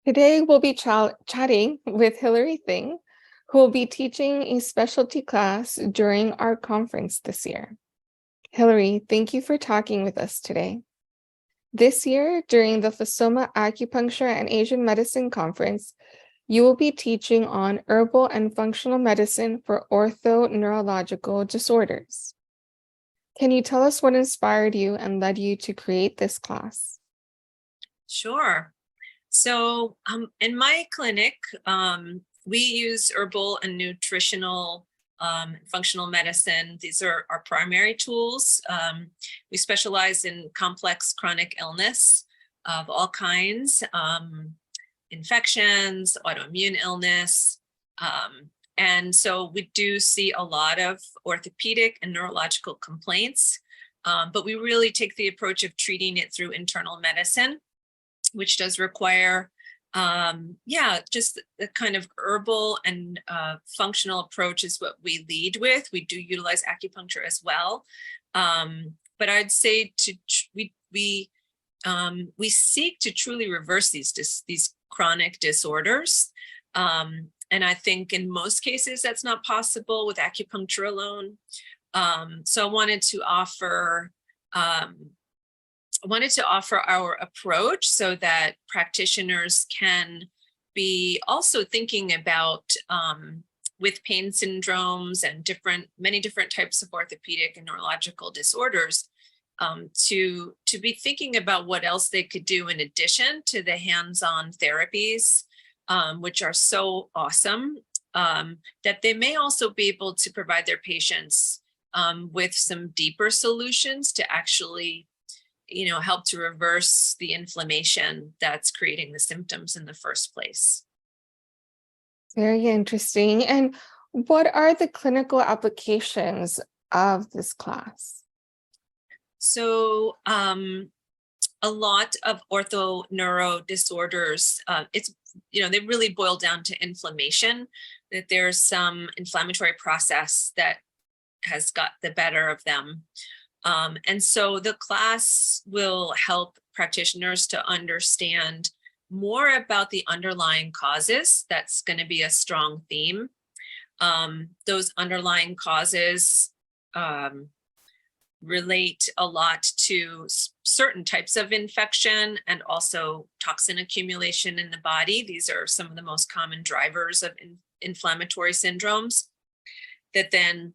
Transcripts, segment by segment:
Today, we'll be chatting with Hillary Thing, who will be teaching a specialty class during our conference this year. Hillary, thank you for talking with us today. This year, during the Fsoma Acupuncture and Asian Medicine Conference, you will be teaching on herbal and functional medicine for ortho-neurological disorders. Can you tell us what inspired you and led you to create this class? Sure. So in my clinic, we use herbal and nutritional functional medicine. These are our primary tools. We specialize in complex chronic illness of all kinds, infections, autoimmune illness. And so we do see a lot of orthopedic and neurological complaints, but we really take the approach of treating it through internal medicine, which does require, just the kind of herbal and functional approach is what we lead with. We do utilize acupuncture as well, but I'd say we seek to truly reverse these chronic disorders, and I think in most cases that's not possible with acupuncture alone. So I wanted to offer. Our approach so that practitioners can be also thinking about with pain syndromes and many different types of orthopedic and neurological disorders, to be thinking about what else they could do in addition to the hands-on therapies, which are so awesome, that they may also be able to provide their patients with some deeper solutions to actually help to reverse the inflammation that's creating the symptoms in the first place. Very interesting. And what are the clinical applications of this class? So a lot of ortho-neuro disorders, they really boil down to inflammation, that there's some inflammatory process that has got the better of them. And so the class will help practitioners to understand more about the underlying causes. That's going to be a strong theme. Those underlying causes relate a lot to certain types of infection and also toxin accumulation in the body. These are some of the most common drivers of inflammatory syndromes that then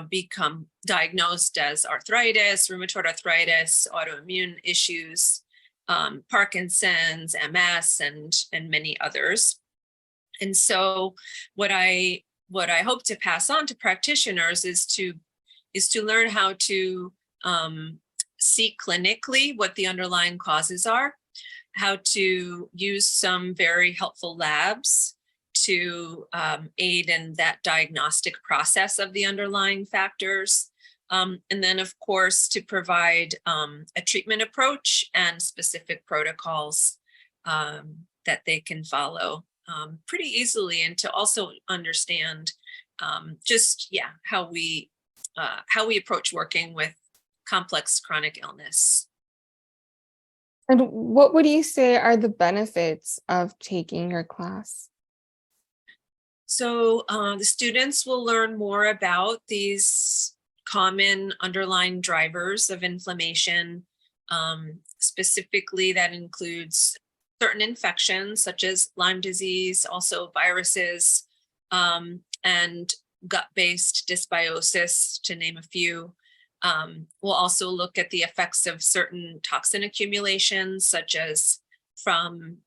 become diagnosed as arthritis, rheumatoid arthritis, autoimmune issues, Parkinson's, MS, and many others. And so what I hope to pass on to practitioners is to learn how to see clinically what the underlying causes are, how to use some very helpful labs to aid in that diagnostic process of the underlying factors. And then, of course, to provide a treatment approach and specific protocols that they can follow pretty easily, and to also understand how we approach working with complex chronic illness. And what would you say are the benefits of taking your class? So the students will learn more about these common underlying drivers of inflammation. Specifically, that includes certain infections such as Lyme disease, also viruses, and gut-based dysbiosis, to name a few. We'll also look at the effects of certain toxin accumulations, such as from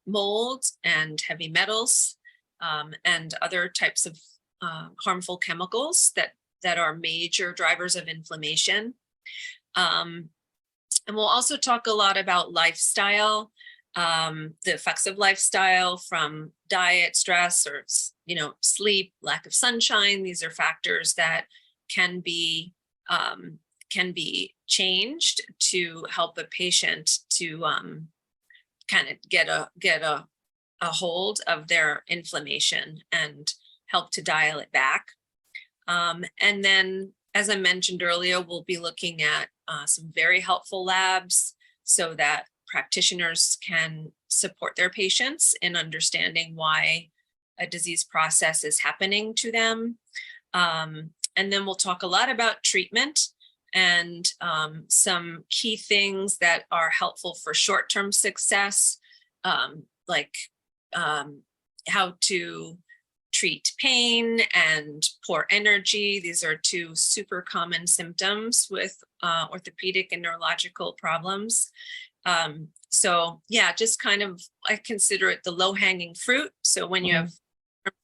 mold and heavy metals, and other types of harmful chemicals that are major drivers of inflammation. And we'll also talk a lot about lifestyle, the effects of lifestyle from diet, stress, or sleep, lack of sunshine. These are factors that can be changed to help a patient to kind of get a hold of their inflammation and help to dial it back. And then, as I mentioned earlier, we'll be looking at some very helpful labs so that practitioners can support their patients in understanding why a disease process is happening to them. And then we'll talk a lot about treatment and some key things that are helpful for short-term success, like how to treat pain and poor energy. These are two super common symptoms with orthopedic and neurological problems. So yeah, just kind of, I consider it the low-hanging fruit. So when you have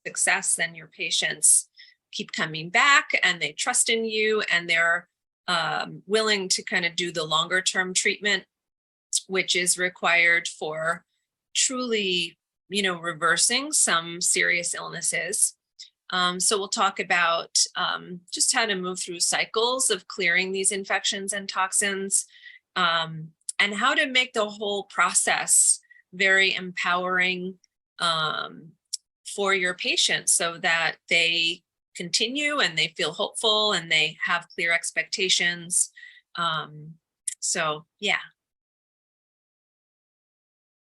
success, then your patients keep coming back and they trust in you, and they're willing to kind of do the longer term treatment, which is required for truly, reversing some serious illnesses. So we'll talk about just how to move through cycles of clearing these infections and toxins, and how to make the whole process very empowering for your patients, so that they continue and they feel hopeful and they have clear expectations. So yeah.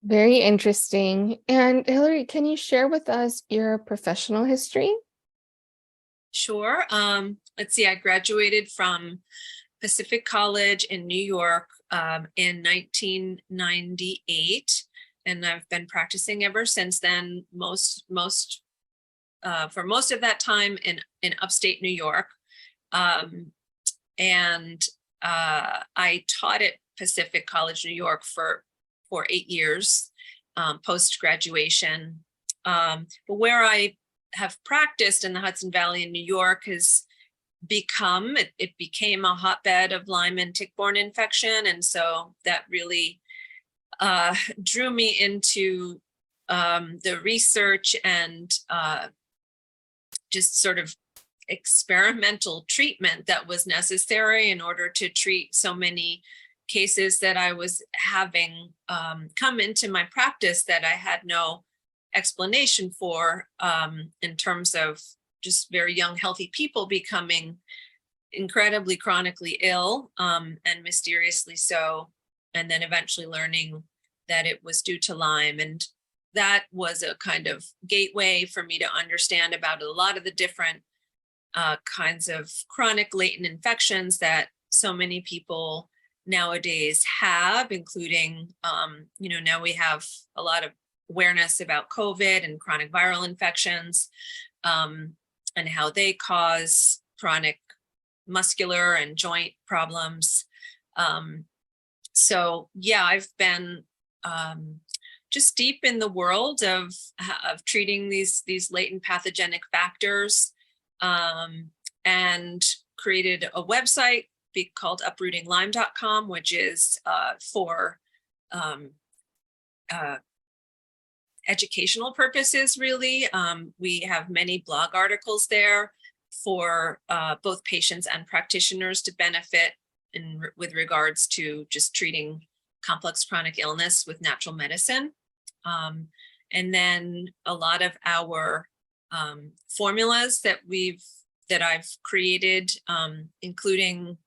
Very interesting. And Hillary, can you share with us your professional history? Sure. Let's see, I graduated from Pacific College in New York in 1998, and I've been practicing ever since then, for most of that time in upstate New York. And I taught at Pacific College, New York for 8 years post-graduation. But where I have practiced in the Hudson Valley in New York has it became a hotbed of Lyme and tick-borne infection. And so that really drew me into the research and just sort of experimental treatment that was necessary in order to treat so many cases that I was having come into my practice that I had no explanation for, in terms of just very young, healthy people becoming incredibly chronically ill, and mysteriously so, and then eventually learning that it was due to Lyme. And that was a kind of gateway for me to understand about a lot of the different kinds of chronic latent infections that so many people nowadays have, including, now we have a lot of awareness about COVID and chronic viral infections, and how they cause chronic muscular and joint problems. So yeah, I've been just deep in the world of treating these latent pathogenic factors, and created a website called uprootinglyme.com, which is for educational purposes, really. We have many blog articles there for both patients and practitioners to benefit with regards to just treating complex chronic illness with natural medicine. And then a lot of our formulas that I've created, including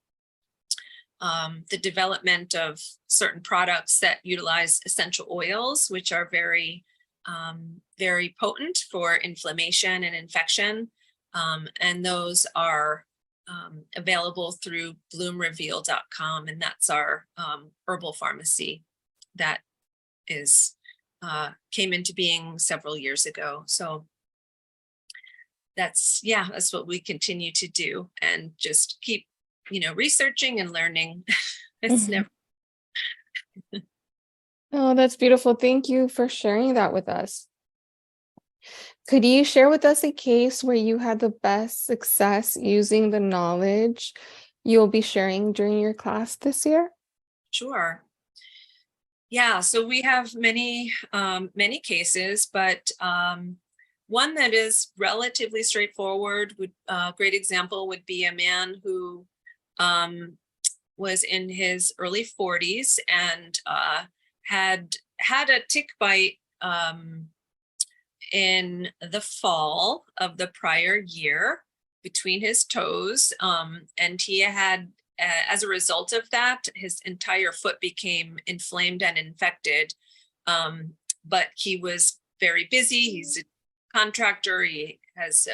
the development of certain products that utilize essential oils, which are very, very potent for inflammation and infection. And those are available through bloomreveal.com, and that's our herbal pharmacy that came into being several years ago. So that's what we continue to do, and just keep, researching and learning. It's never. Oh, that's beautiful. Thank you for sharing that with us. Could you share with us a case where you had the best success using the knowledge you'll be sharing during your class this year? Sure. Yeah, so we have many cases, but one that is relatively straightforward, great example would be a man who was in his early 40s and had a tick bite in the fall of the prior year between his toes, and he had, as a result of that, his entire foot became inflamed and infected, but he was very busy. He's a contractor. He has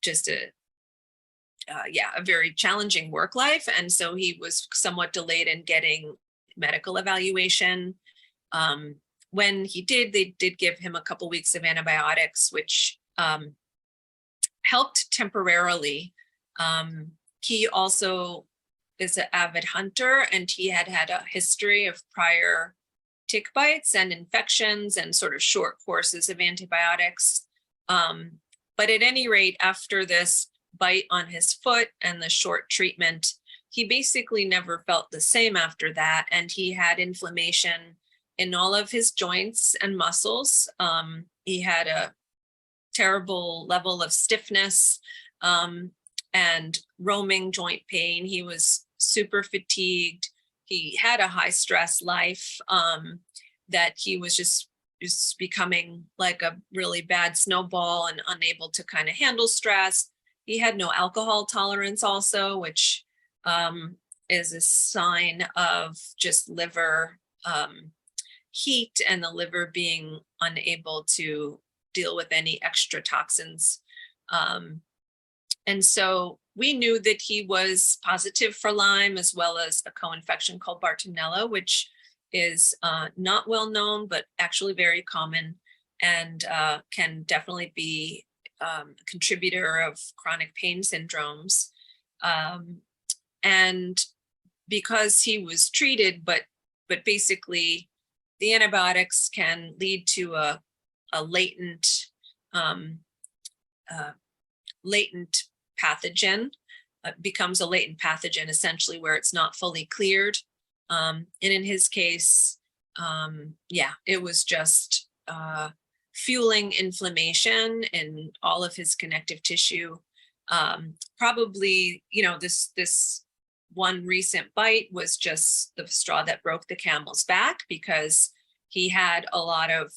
just a very challenging work life. And so he was somewhat delayed in getting medical evaluation. When he did, they did give him a couple weeks of antibiotics, which helped temporarily. He also is an avid hunter, and he had a history of prior tick bites and infections and sort of short courses of antibiotics. But at any rate, after this bite on his foot and the short treatment, he basically never felt the same after that. And he had inflammation in all of his joints and muscles. He had a terrible level of stiffness and roaming joint pain. He was super fatigued. He had a high stress life that he was just becoming like a really bad snowball and unable to kind of handle stress. He had no alcohol tolerance also, which is a sign of just liver heat and the liver being unable to deal with any extra toxins. And so we knew that he was positive for Lyme, as well as a co-infection called Bartonella, which is not well known, but actually very common, and can definitely be a contributor of chronic pain syndromes. And because he was treated, but basically the antibiotics can lead to a latent pathogen. Becomes a latent pathogen essentially, where it's not fully cleared. And in his case, it was just fueling inflammation in all of his connective tissue. Probably, this one recent bite was just the straw that broke the camel's back, because he had a lot of,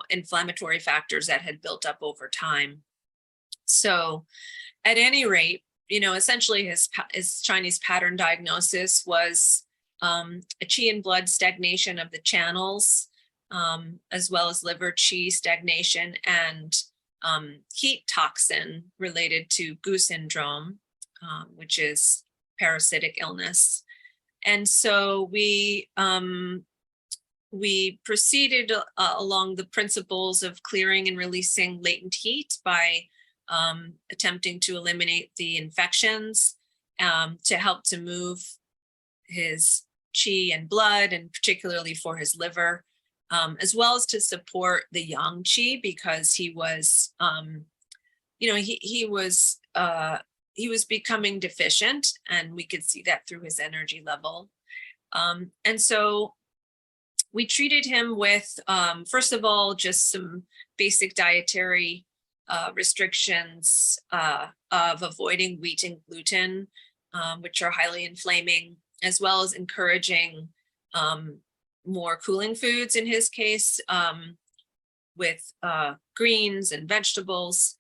inflammatory factors that had built up over time. So at any rate, essentially his Chinese pattern diagnosis was a qi and blood stagnation of the channels, as well as liver qi stagnation and heat toxin related to GU syndrome, which is parasitic illness. And so we proceeded along the principles of clearing and releasing latent heat by attempting to eliminate the infections, to help to move his qi and blood, and particularly for his liver, as well as to support the yang qi, because he was, he was becoming deficient, and we could see that through his energy level. And so we treated him with, first of all, just some basic dietary restrictions of avoiding wheat and gluten, which are highly inflaming, as well as encouraging more cooling foods in his case, with greens and vegetables.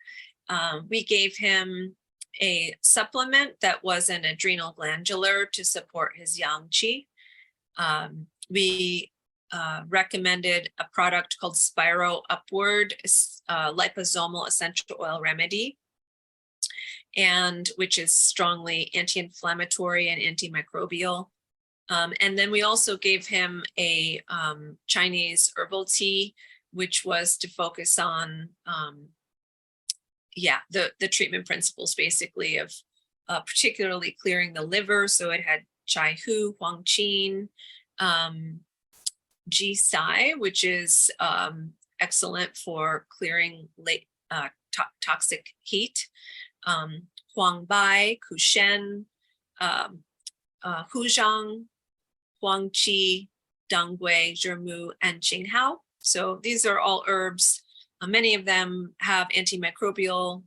We gave him a supplement that was an adrenal glandular to support his yang qi. We recommended a product called Spiro Upward liposomal essential oil remedy, and which is strongly anti-inflammatory and antimicrobial. And then we also gave him a Chinese herbal tea, which was to focus on the treatment principles, basically, of particularly clearing the liver. So it had Chai Hu, Huang Qin, Ji Sai, which is excellent for clearing toxic heat, Huang Bai, Ku Shen, Hu Zhang, Huang Qi, Dang Gui, Zhimu, and Qinghao. So these are all herbs. Many of them have antimicrobial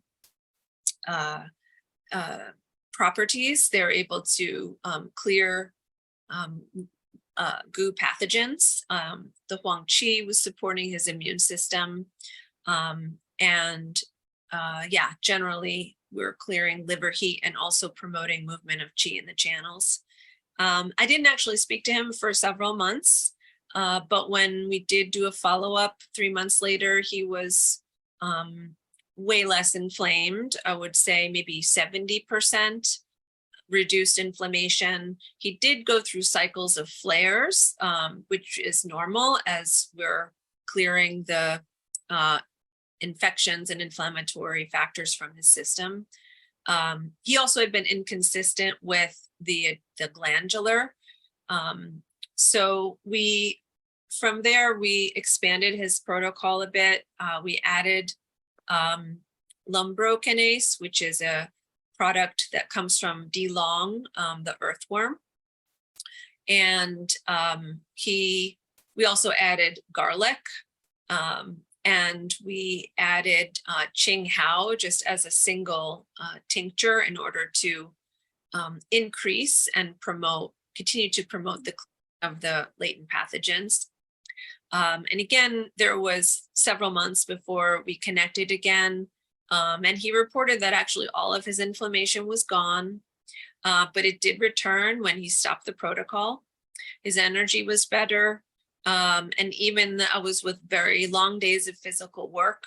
properties. They're able to clear GU pathogens. The Huang Qi was supporting his immune system. Generally we're clearing liver heat and also promoting movement of qi in the channels. I didn't actually speak to him for several months. But when we did do a follow-up 3 months later, he was way less inflamed. I would say maybe 70% reduced inflammation. He did go through cycles of flares, which is normal as we're clearing the infections and inflammatory factors from his system. He also had been inconsistent with the glandular. So from there, we expanded his protocol a bit. We added lumbrokinase, which is a product that comes from D-Long, the earthworm. And we also added garlic, and we added Qing Hao just as a single tincture in order to increase and continue to promote the of the latent pathogens. And again, there was several months before we connected again. And he reported that actually all of his inflammation was gone, but it did return when he stopped the protocol. His energy was better. And even I was with very long days of physical work.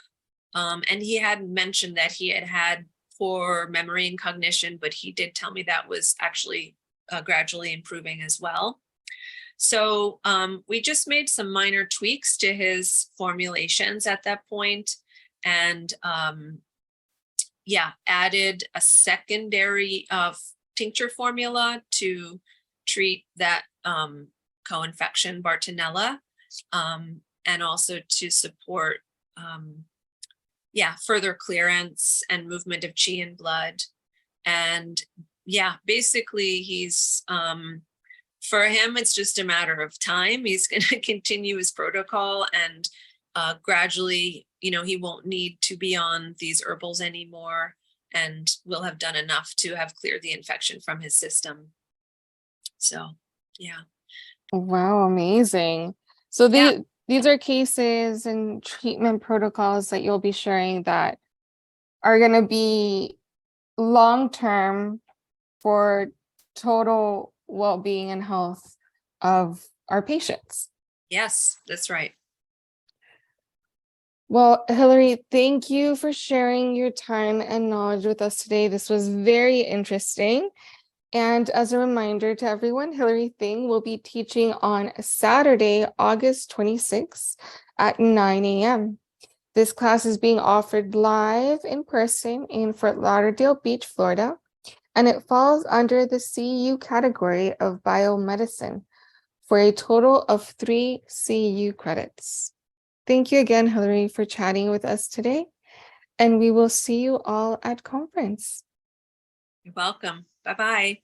And he had mentioned that he had poor memory and cognition, but he did tell me that was actually gradually improving as well. So we just made some minor tweaks to his formulations at that point, and added a secondary tincture formula to treat that co-infection Bartonella, and also to support further clearance and movement of qi in blood. And basically he's for him, it's just a matter of time. He's going to continue his protocol, and gradually, he won't need to be on these herbals anymore, and will have done enough to have cleared the infection from his system. So, yeah. Wow, amazing. So these are cases and treatment protocols that you'll be sharing that are going to be long-term for total well-being and health of our patients. Yes, that's right. Well, Hilary, thank you for sharing your time and knowledge with us today. This was very interesting. And as a reminder to everyone, Hilary Thing will be teaching on Saturday, August 26th at 9 a.m. This class is being offered live in person in Fort Lauderdale Beach, Florida, and it falls under the CEU category of biomedicine for a total of 3 CEU credits. Thank you again, Hilary, for chatting with us today, and we will see you all at conference. You're welcome. Bye-bye.